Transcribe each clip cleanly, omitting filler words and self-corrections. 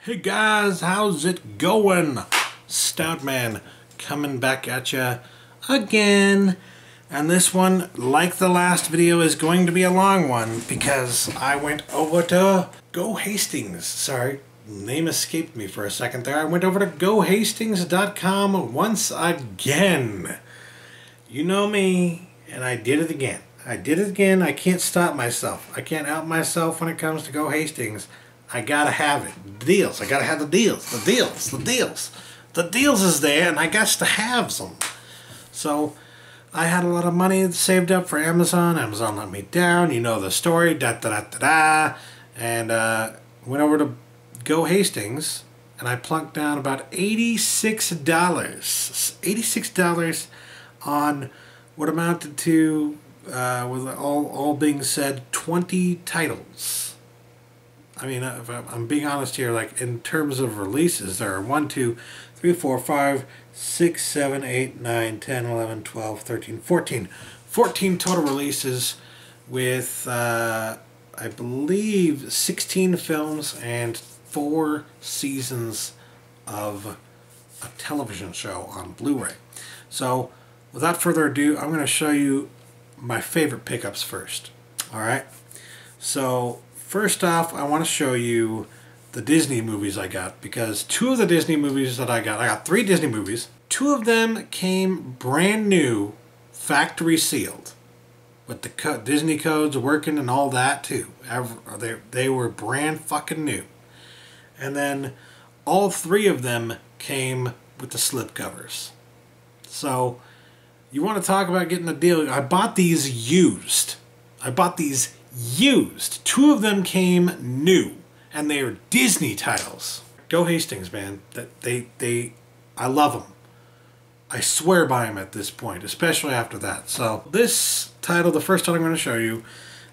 Hey guys, how's it going? Stoutman coming back at ya again. And this one, like the last video, is going to be a long one because I went over to goHastings. Sorry, name escaped me for a second there. I went over to goHastings.com once again. You know me, and I did it again. I can't stop myself. I can't help myself when it comes to goHastings. I gotta have it. The deals. I gotta have the deals. The deals. The deals is there, and I got to have them. So, I had a lot of money saved up for Amazon. Amazon let me down. You know the story. And went over to goHastings, and I plunked down about $86. $86 on what amounted to, with all being said, 20 titles. I mean, if I'm being honest here, like in terms of releases, there are 1, 2, 3, 4, 5, 6, 7, 8, 9, 10, 11, 12, 13, 14. 14 total releases with, I believe, 16 films and 4 seasons of a television show on Blu-ray. So, without further ado, I'm going to show you my favorite pickups first. Alright? So, first off, I want to show you the Disney movies I got, because 2 of the Disney movies that I got 3 Disney movies. 2 of them came brand new, factory sealed, with the Disney codes working and all that too. They were brand fucking new. And then all 3 of them came with the slip covers. So, you want to talk about getting a deal. I bought these used. 2 of them came new, and they are Disney titles. goHastings, man. I love them. I swear by them at this point, especially after that. So this title, the first title I'm going to show you,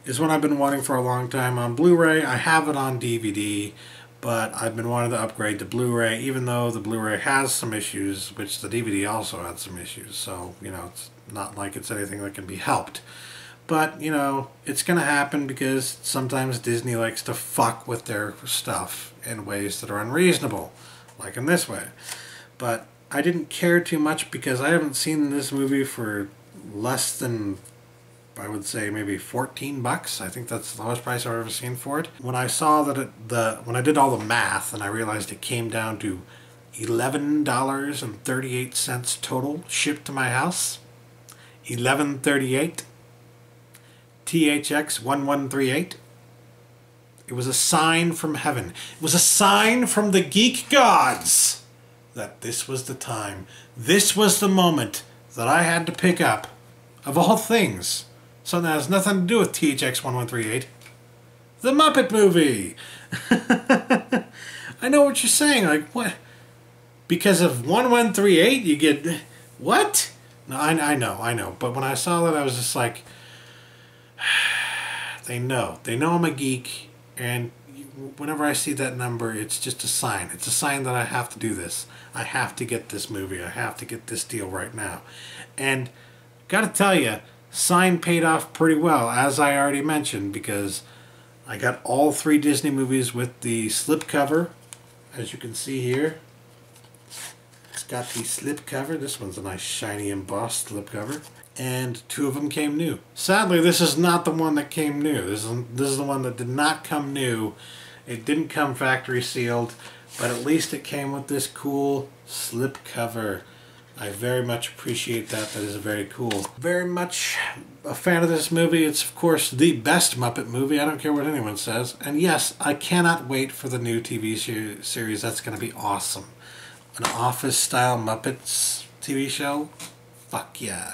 is one I've been wanting for a long time on Blu-ray. I have it on DVD, but I've been wanting to upgrade to Blu-ray, even though the Blu-ray has some issues, which the DVD also had some issues. So, you know, it's not like it's anything that can be helped. But, you know, it's going to happen because sometimes Disney likes to fuck with their stuff in ways that are unreasonable, like in this way. But I didn't care too much because I haven't seen this movie for less than, I would say, maybe 14 bucks. I think that's the lowest price I've ever seen for it. When I saw that when I did all the math and I realized it came down to $11.38 total shipped to my house, $11.38. THX 1138. It was a sign from heaven. It was a sign from the geek gods that this was the time. This was the moment that I had to pick up, of all things, something that has nothing to do with THX 1138. The Muppet Movie. I know what you're saying. Like, what? Because of 1138 you get... What? No, I know. But when I saw that, I was just like... They know I'm a geek, and whenever I see that number, it's just a sign. It's a sign that I have to do this. I have to get this movie. I have to get this deal right now. And gotta tell you, sign paid off pretty well, as I already mentioned, because I got all 3 Disney movies with the slip cover, as you can see here. It's got the slip cover. This one's a nice shiny embossed slip cover. And 2 of them came new. Sadly, this is not the one that came new. This is the one that did not come new. It didn't come factory sealed, but at least it came with this cool slip cover. I very much appreciate that. That is very cool. Very much a fan of this movie. It's, of course, the best Muppet movie. I don't care what anyone says. And yes, I cannot wait for the new TV series. That's going to be awesome. An Office-style Muppets TV show? Fuck yeah.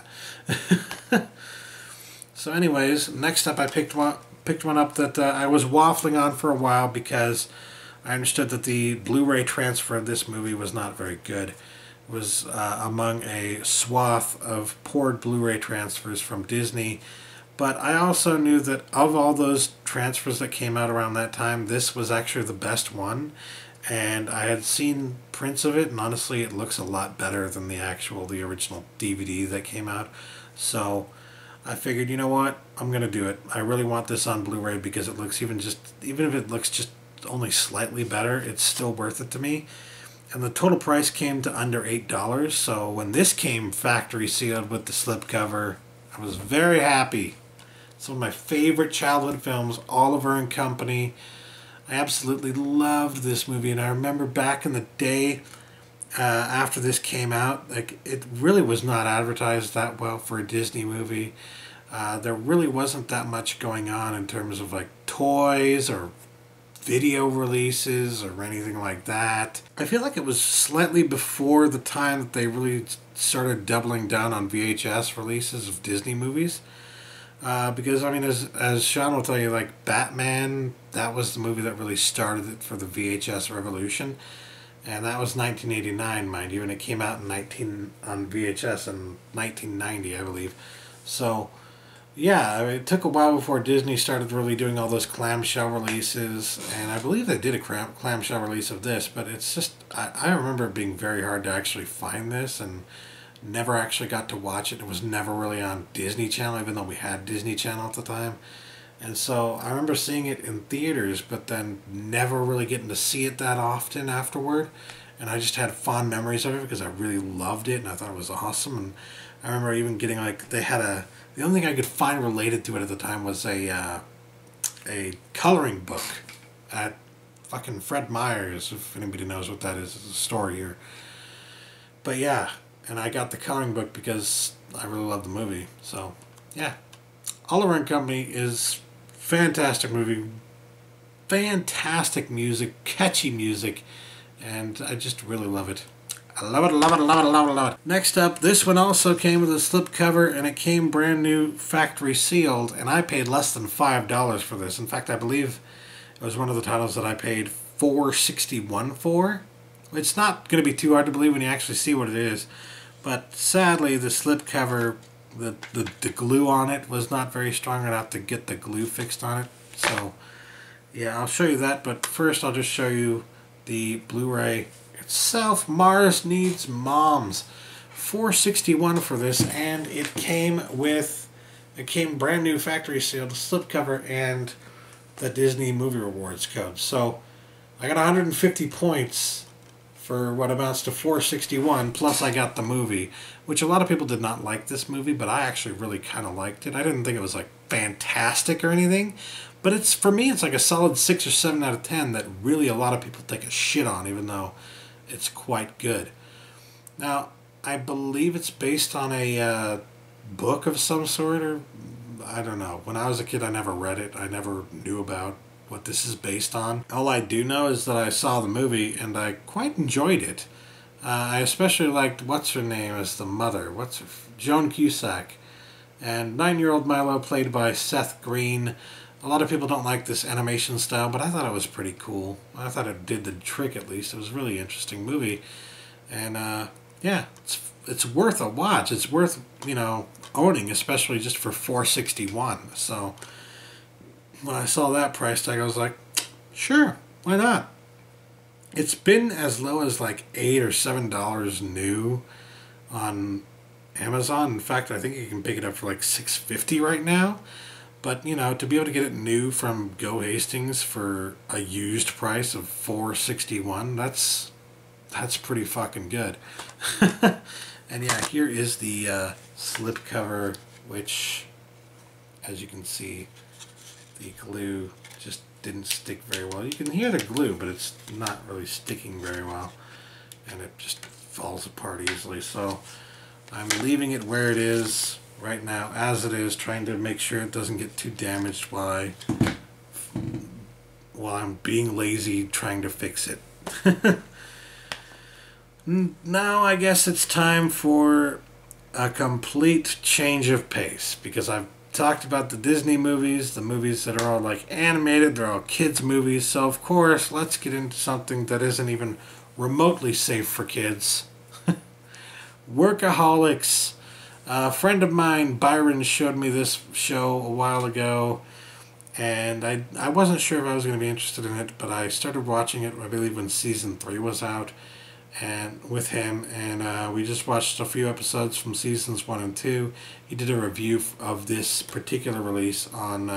So anyways, next up I picked one up that I was waffling on for a while because I understood that the Blu-ray transfer of this movie was not very good. It was among a swath of poor Blu-ray transfers from Disney. But I also knew that of all those transfers that came out around that time, this was actually the best one. And I had seen prints of it, and honestly it looks a lot better than the original DVD that came out. So I figured, you know what, I'm going to do it. I really want this on Blu-ray because it looks even if it looks just only slightly better, it's still worth it to me. And the total price came to under $8. So when this came factory sealed with the slipcover, I was very happy. It's one of my favorite childhood films, Oliver and Company. I absolutely loved this movie, and I remember back in the day, after this came out, like, it really was not advertised that well for a Disney movie. There really wasn't that much going on in terms of like toys or video releases or anything like that. I feel like it was slightly before the time that they really started doubling down on VHS releases of Disney movies. Because, I mean, as Sean will tell you, like, Batman, that was the movie that really started it for the VHS revolution. And that was 1989, mind you, and it came out on VHS in 1990, I believe. So, yeah, I mean, it took a while before Disney started really doing all those clamshell releases, and I believe they did a clamshell release of this, but it's just, I remember it being very hard to actually find this, and never actually got to watch it. It was never really on Disney Channel, even though we had Disney Channel at the time. And so I remember seeing it in theaters, but then never really getting to see it that often afterward. And I just had fond memories of it because I really loved it and I thought it was awesome. And I remember even getting, like, they had the only thing I could find related to it at the time was a coloring book at fucking Fred Meyer's, if anybody knows what that is. It's a store here. But yeah, and I got the coloring book because I really love the movie. So, yeah. Oliver and Company is fantastic movie. Fantastic music. Catchy music. And I just really love it. I love it, love it, love it, love it, love it. Next up, this one also came with a slipcover, and it came brand new factory sealed, and I paid less than $5 for this. In fact, I believe it was one of the titles that I paid $4.61 for. It's not going to be too hard to believe when you actually see what it is. But sadly, the slipcover, the glue on it was not very strong. I'd have to get the glue fixed on it. So, yeah, I'll show you that. But first, I'll just show you the Blu-ray itself. Mars Needs Moms. $4.61 for this, and it came brand new factory sealed, slipcover, and the Disney Movie Rewards code. So, I got 150 points for what amounts to $4.61, plus I got the movie, which a lot of people did not like this movie, but I actually really kind of liked it. I didn't think it was like fantastic or anything, but it's, for me, it's like a solid 6 or 7 out of 10 that really a lot of people take a shit on, even though it's quite good. Now, I believe it's based on a book of some sort, or I don't know. When I was a kid, I never read it. I never knew about what this is based on. All I do know is that I saw the movie and I quite enjoyed it. I especially liked, what's her name as the mother? Joan Cusack. And 9-year-old Milo, played by Seth Green. A lot of people don't like this animation style, but I thought it was pretty cool. I thought it did the trick, at least. It was a really interesting movie. And yeah, it's worth a watch. It's worth, you know, owning, especially just for $4.61. So when I saw that price tag, I was like, sure, why not? It's been as low as like $8 or $7 new on Amazon. In fact, I think you can pick it up for like $6.50 right now. But, you know, to be able to get it new from goHastings for a used price of $4.61, that's pretty fucking good. And yeah, here is the slipcover, which, as you can see, the glue just didn't stick very well. You can hear the glue, but it's not really sticking very well. And it just falls apart easily. So I'm leaving it where it is right now, as it is, trying to make sure it doesn't get too damaged while I'm being lazy trying to fix it. Now I guess it's time for a complete change of pace, because I've talked about the Disney movies, the movies that are all like animated, they're all kids movies, so of course let's get into something that isn't even remotely safe for kids. Workaholics. A friend of mine, Byron, showed me this show a while ago, and I wasn't sure if I was going to be interested in it, but I started watching it, I believe, when season 3 was out, and with him, and we just watched a few episodes from seasons 1 and 2. He did a review of this particular release on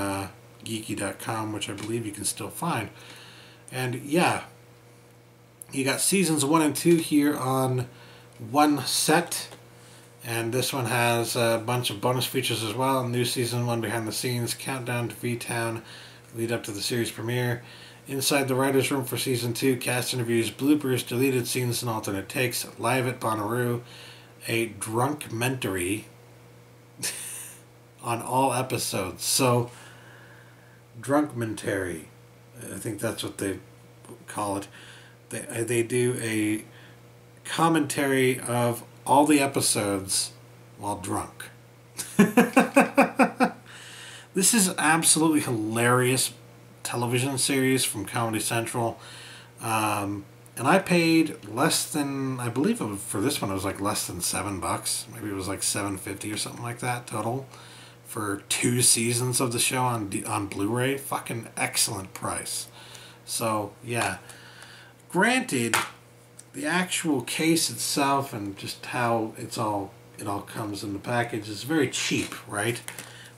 geeky.com, which I believe you can still find. And yeah, you got seasons 1 and 2 here on one set. And this one has a bunch of bonus features as well. New season 1 behind the scenes, countdown to V-Town, lead up to the series premiere. Inside the writer's room for season 2, cast interviews, bloopers, deleted scenes and alternate takes, live at Bonnaroo, a drunkmentary on all episodes. So, drunkmentary, I think that's what they call it. They do a commentary of all the episodes while drunk. This is absolutely hilarious television series from Comedy Central. And I paid less than, I believe for this one it was like less than $7. Maybe it was like $7.50 or something like that total for 2 seasons of the show on Blu-ray. Fucking excellent price. So yeah, granted, the actual case itself and just how it all comes in the package is very cheap, right?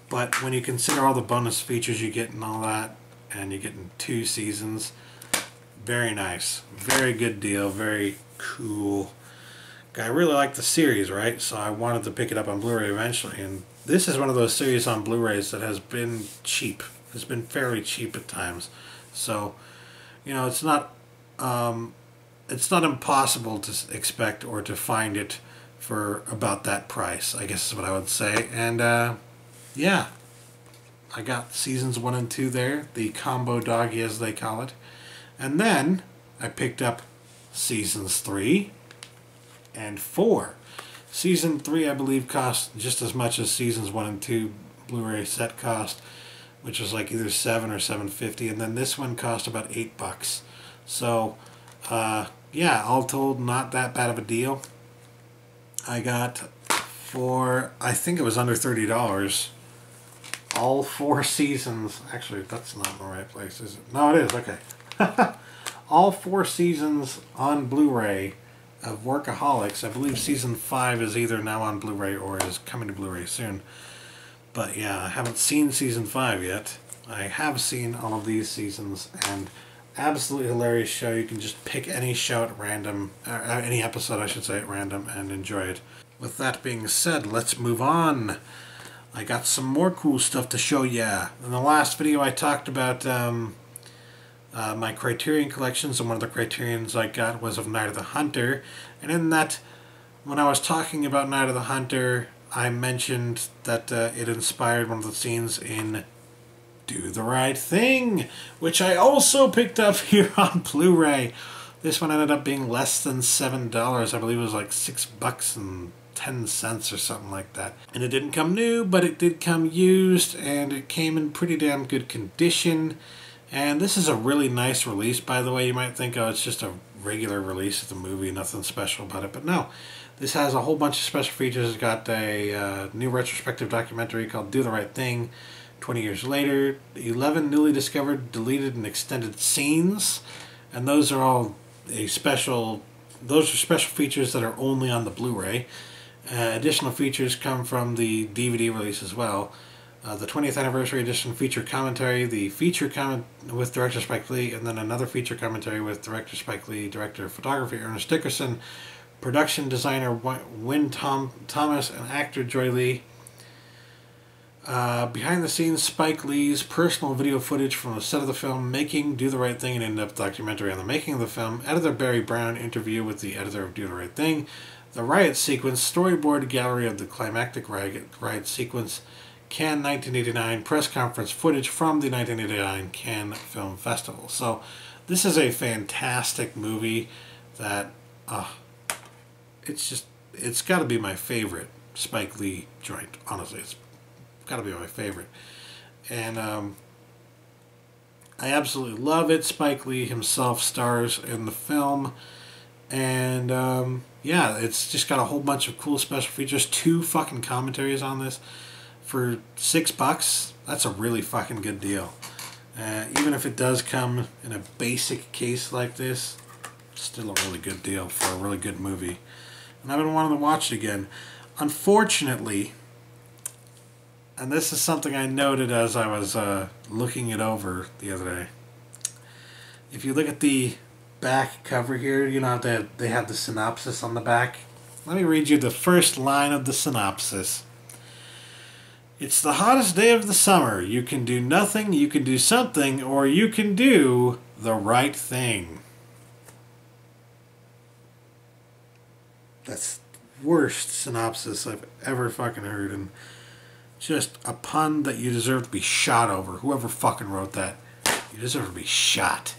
But when you consider all the bonus features you get and all that, and you're getting 2 seasons, very nice, very good deal, very cool. I really like the series, right? So I wanted to pick it up on Blu-ray eventually, and this is one of those series on Blu-rays that has been cheap. It's been fairly cheap at times. So, you know, it's not impossible to expect or to find it for about that price, I guess is what I would say. And yeah, I got seasons 1 and 2 there, the combo doggy as they call it. And then I picked up seasons 3 and 4. Season 3, I believe, cost just as much as seasons 1 and 2 Blu-ray set cost, which was like either $7 or $7.50, and then this one cost about $8. So, yeah, all told, not that bad of a deal. I got for, I think it was under $30, all 4 seasons. Actually, that's not in the right place, is it? No, it is. Okay. All 4 seasons on Blu-ray of Workaholics. I believe season 5 is either now on Blu-ray or is coming to Blu-ray soon. But yeah, I haven't seen season 5 yet. I have seen all of these seasons, and absolutely hilarious show. You can just pick any show at random, any episode I should say at random, and enjoy it. With that being said, let's move on. I got some more cool stuff to show ya. In the last video I talked about my Criterion collections, and one of the Criterions I got was of Night of the Hunter. And in that, when I was talking about Night of the Hunter, I mentioned that it inspired one of the scenes in Do the Right Thing, which I also picked up here on Blu-ray. This one ended up being less than $7. I believe it was like $6.10 or something like that. And it didn't come new, but it did come used, and it came in pretty damn good condition. And this is a really nice release, by the way. You might think, oh, it's just a regular release of the movie, nothing special about it. But no, this has a whole bunch of special features. It's got a new retrospective documentary called Do the Right Thing, 20 years later, 11 newly discovered, deleted, and extended scenes. And those are all those are special features that are only on the Blu-ray. Additional features come from the DVD release as well. The 20th Anniversary Edition feature commentary, the feature comment with director Spike Lee, and then another feature commentary with director Spike Lee, director of photography Ernest Dickerson, production designer Wynn Thomas, and actor Joy Lee. Behind the scenes, Spike Lee's personal video footage from the set of the film, making Do the Right Thing, an in-depth documentary on the making of the film, editor Barry Brown interview with the editor of Do the Right Thing, the riot sequence, storyboard gallery of the climactic riot sequence, Cannes 1989 press conference footage from the 1989 Cannes Film Festival. So this is a fantastic movie that it's got to be my favorite Spike Lee joint. Honestly, it's got to be my favorite. And I absolutely love it. Spike Lee himself stars in the film. And yeah, it's just got a whole bunch of cool special features. 2 fucking commentaries on this. For $6, that's a really fucking good deal. Even if it does come in a basic case like this, still a really good deal for a really good movie. And I've been wanting to watch it again. Unfortunately, and this is something I noted as I was looking it over the other day, If you look at the back cover here, you know they have the synopsis on the back. Let me read you the first line of the synopsis. It's the hottest day of the summer. You can do nothing, you can do something, or you can do the right thing. That's the worst synopsis I've ever fucking heard, and just a pun that you deserve to be shot over. Whoever fucking wrote that, you deserve to be shot.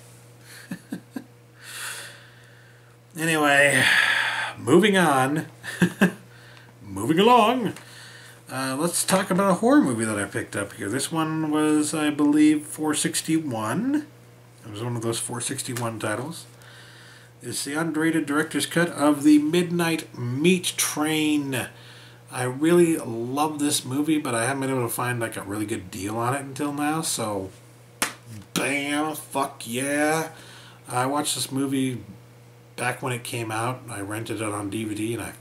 Anyway, moving on. Moving along. Let's talk about a horror movie that I picked up here. This one was, I believe, 461. It was one of those 461 titles. It's the unrated director's cut of The Midnight Meat Train. I really love this movie, but I haven't been able to find like a really good deal on it until now, so bam, fuck yeah. I watched this movie back when it came out. I rented it on DVD, and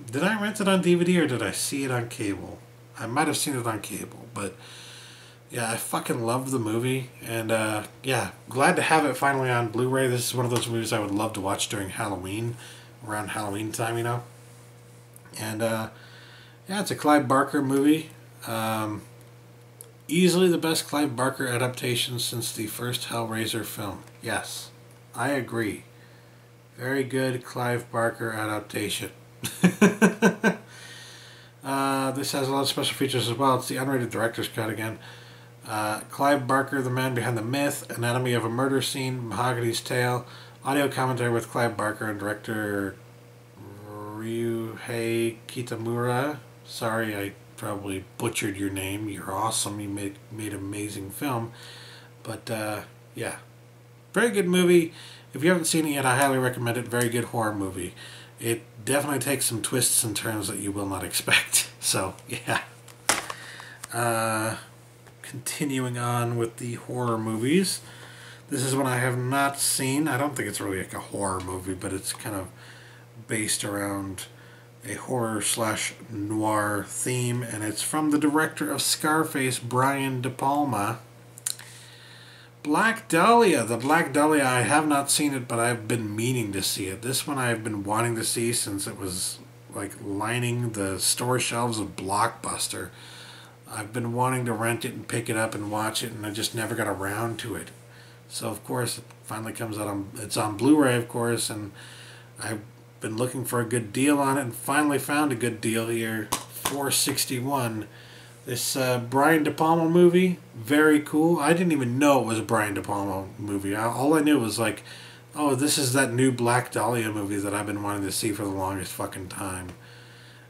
did I rent it on DVD or did I see it on cable? I might have seen it on cable, but yeah, I fucking love the movie, and yeah, glad to have it finally on Blu-ray. This is one of those movies I would love to watch during Halloween, around Halloween time, you know. And yeah, it's a Clive Barker movie. Easily the best Clive Barker adaptation since the first Hellraiser film. Yes, I agree. Very good Clive Barker adaptation. This has a lot of special features as well. It's the unrated director's cut again. Clive Barker, the man behind the myth, Anatomy of a Murder Scene, Mahogany's Tale, audio commentary with Clive Barker and director Ryuhei Kitamura. Sorry, I probably butchered your name. You're awesome. You made an amazing film. But yeah, very good movie. If you haven't seen it yet, I highly recommend it. Very good horror movie. It definitely takes some twists and turns that you will not expect. So yeah. Continuing on with the horror movies. This is one I have not seen. I don't think it's really like a horror movie, but it's kind of based around a horror/noir theme, and it's from the director of Scarface, Brian De Palma. Black Dahlia. The Black Dahlia, I have not seen it, but I've been meaning to see it. This one I've been wanting to see since it was like lining the store shelves of Blockbuster. I've been wanting to rent it and pick it up and watch it, and I just never got around to it. So of course it finally comes out it's on Blu-ray, of course, and I've been looking for a good deal on it and finally found a good deal here. $4.61. This Brian De Palma movie, very cool. I didn't even know it was a Brian De Palma movie. All I knew was like, oh, this is that new Black Dahlia movie that I've been wanting to see for the longest fucking time.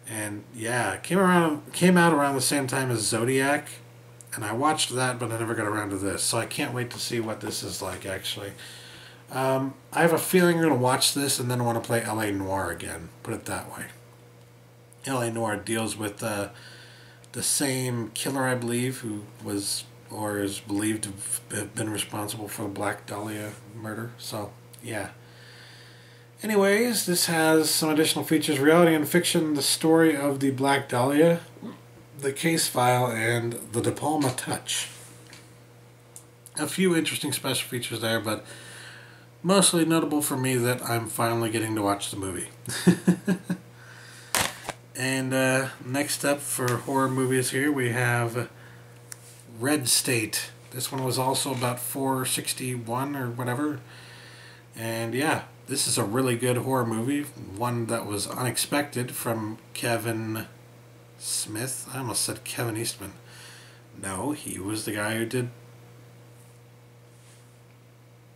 And yeah, it came out around the same time as Zodiac, and I watched that, but I never got around to this. So I can't wait to see what this is like, actually. I have a feeling I'm going to watch this and then want to play L.A. Noire again. Put it that way. L.A. Noire deals with the same killer, I believe, who was or is believed to have been responsible for the Black Dahlia murder. So, yeah. Anyways, this has some additional features: reality and fiction, the story of the Black Dahlia, the case file, and the De Palma touch. A few interesting special features there, but mostly notable for me that I'm finally getting to watch the movie. And next up for horror movies here, we have Red State. This one was also about $4.61 or whatever. And yeah, this is a really good horror movie. One that was unexpected from Kevin Smith. I almost said Kevin Eastman. No, he was the guy who did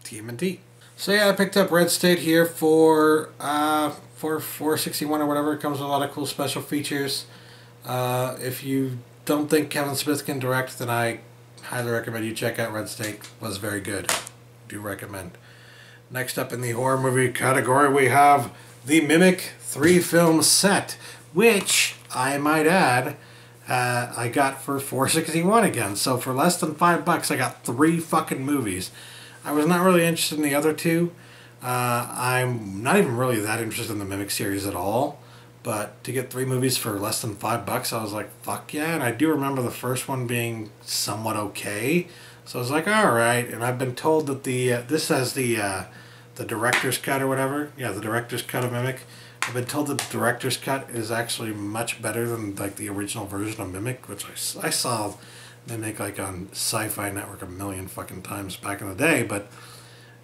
TMNT. So yeah, I picked up Red State here for $4.61 or whatever. It comes with a lot of cool special features. If you don't think Kevin Smith can direct, then I highly recommend you check out Red State. It was very good. Do recommend. Next up in the horror movie category, we have The Mimic 3-film set, which, I might add, I got for $4.61 again. So for less than $5, I got 3 fucking movies. I was not really interested in the other 2. I'm not even really that interested in the Mimic series at all. But to get 3 movies for less than $5, I was like, fuck yeah. And I do remember the first one being somewhat okay. So I was like, all right. And I've been told that this has the director's cut or whatever. Yeah, the director's cut of Mimic. I've been told that the director's cut is actually much better than like the original version of Mimic, which I saw Mimic like on Sci-Fi Network a million fucking times back in the day. But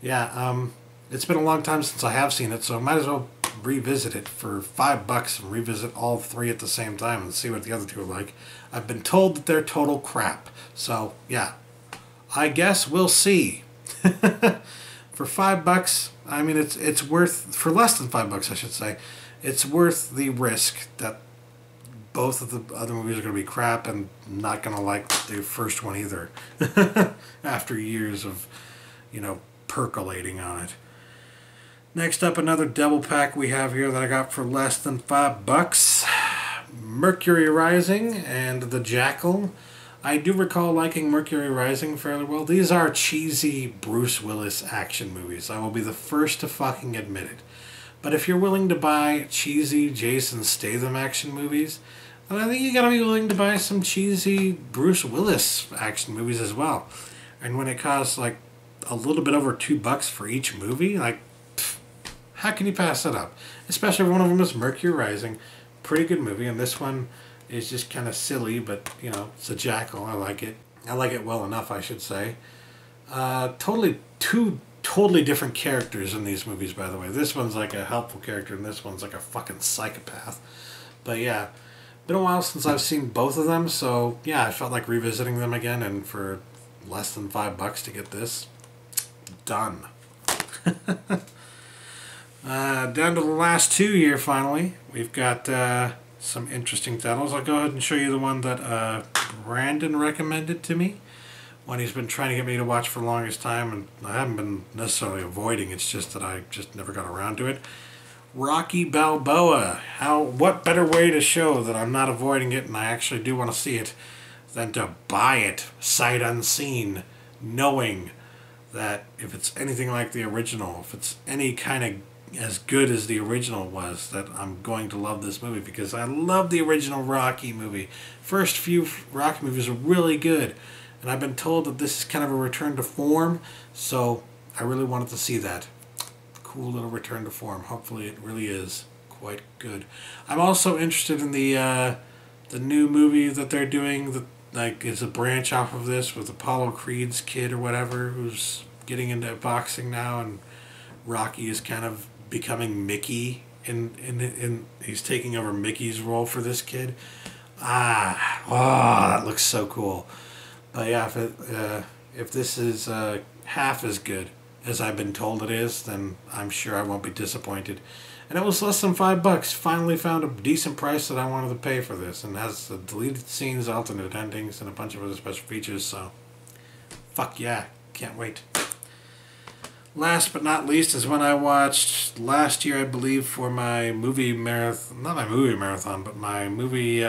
yeah, it's been a long time since I have seen it, so I might as well revisit it for $5 and revisit all three at the same time and see what the other two are like. I've been told that they're total crap, so yeah, I guess we'll see. For $5, I mean, it's worth, for less than $5, I should say, it's worth the risk that both of the other movies are going to be crap and not going to like the first one either. After years of, percolating on it. Next up, another double pack we have here that I got for less than $5. Mercury Rising and the Jackal. I do recall liking Mercury Rising fairly well. These are cheesy Bruce Willis action movies. I will be the first to fucking admit it. But if you're willing to buy cheesy Jason Statham action movies, then I think you gotta be willing to buy some cheesy Bruce Willis action movies as well. And when it costs like a little bit over $2 for each movie, like, how can you pass that up? Especially if one of them is Mercury Rising. Pretty good movie, and this one is just kind of silly, but, it's a Jackal. I like it. I like it well enough, I should say. Two totally different characters in these movies, by the way. This one's like a helpful character, and this one's like a fucking psychopath. But yeah, been a while since I've seen both of them, so yeah, I felt like revisiting them again, and for less than $5 to get this, done. Down to the last two here, finally. We've got some interesting titles. I'll go ahead and show you the one that Brandon recommended to me. One he's been trying to get me to watch for the longest time, and I haven't been necessarily avoiding. It's just that I just never got around to it. Rocky Balboa. What better way to show that I'm not avoiding it and I actually do want to see it than to buy it sight unseen, knowing that if it's anything like the original, if it's any kind of as good as the original was, that I'm going to love this movie, because I love the original Rocky movie. First few Rocky movies are really good, and I've been told that this is kind of a return to form, so I really wanted to see that. Cool little return to form. Hopefully it really is quite good. I'm also interested in the new movie that they're doing, that like is a branch off of this, with Apollo Creed's kid or whatever, who's getting into boxing now, and Rocky is kind of becoming Mickey, in he's taking over Mickey's role for this kid. That looks so cool. But yeah, if this is half as good as I've been told it is, then I'm sure I won't be disappointed. And it was less than $5. Finally found a decent price that I wanted to pay for this, and has the deleted scenes, alternate endings, and a bunch of other special features. So, fuck yeah, can't wait. Last but not least is when I watched last year, I believe, for my movie marathon, not my movie marathon, but my movie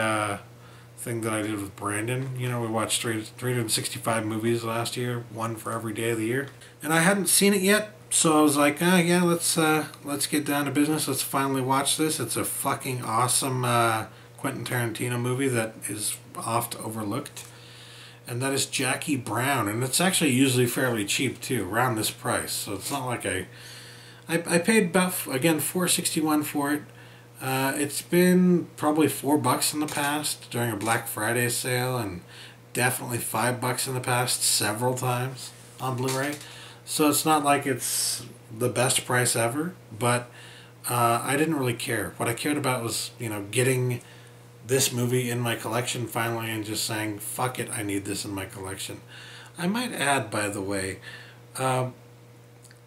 thing that I did with Brandon. We watched 365 movies last year, one for every day of the year. And I hadn't seen it yet, so I was like, yeah, let's get down to business. Let's finally watch this. It's a fucking awesome Quentin Tarantino movie that is oft overlooked. And that is Jackie Brown, and it's actually usually fairly cheap too, around this price. So it's not like I paid about, again, $4.61 for it. It's been probably $4 in the past during a Black Friday sale, and definitely $5 in the past several times on Blu-ray. So it's not like it's the best price ever, but I didn't really care. What I cared about was, getting this movie in my collection finally, and just saying, fuck it, I need this in my collection. I might add, by the way,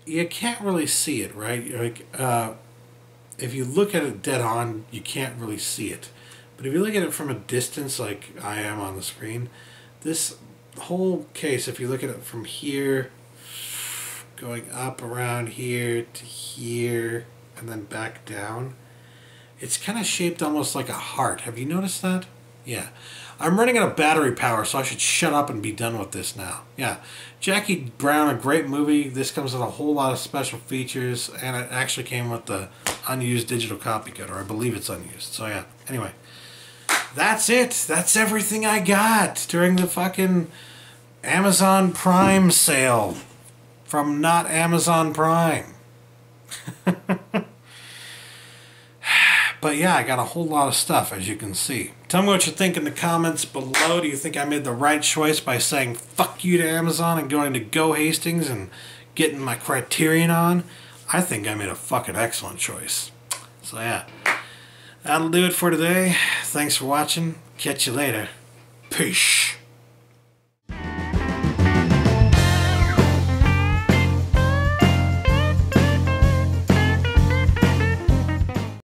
you can't really see it, right? Like, if you look at it dead on, you can't really see it. But if you look at it from a distance, like I am on the screen, this whole case, if you look at it from here, going up around here to here, and then back down, it's kind of shaped almost like a heart. Have you noticed that? Yeah. I'm running out of battery power, so I should shut up and be done with this now. Yeah. Jackie Brown, a great movie. This comes with a whole lot of special features, and it actually came with the unused digital copy code, or I believe it's unused. So yeah. Anyway, that's it. That's everything I got during the fucking Amazon Prime sale from not Amazon Prime. But yeah, I got a whole lot of stuff, as you can see. Tell me what you think in the comments below. Do you think I made the right choice by saying fuck you to Amazon and going to goHastings and getting my Criterion on? I think I made a fucking excellent choice. So yeah, that'll do it for today. Thanks for watching. Catch you later. Peace.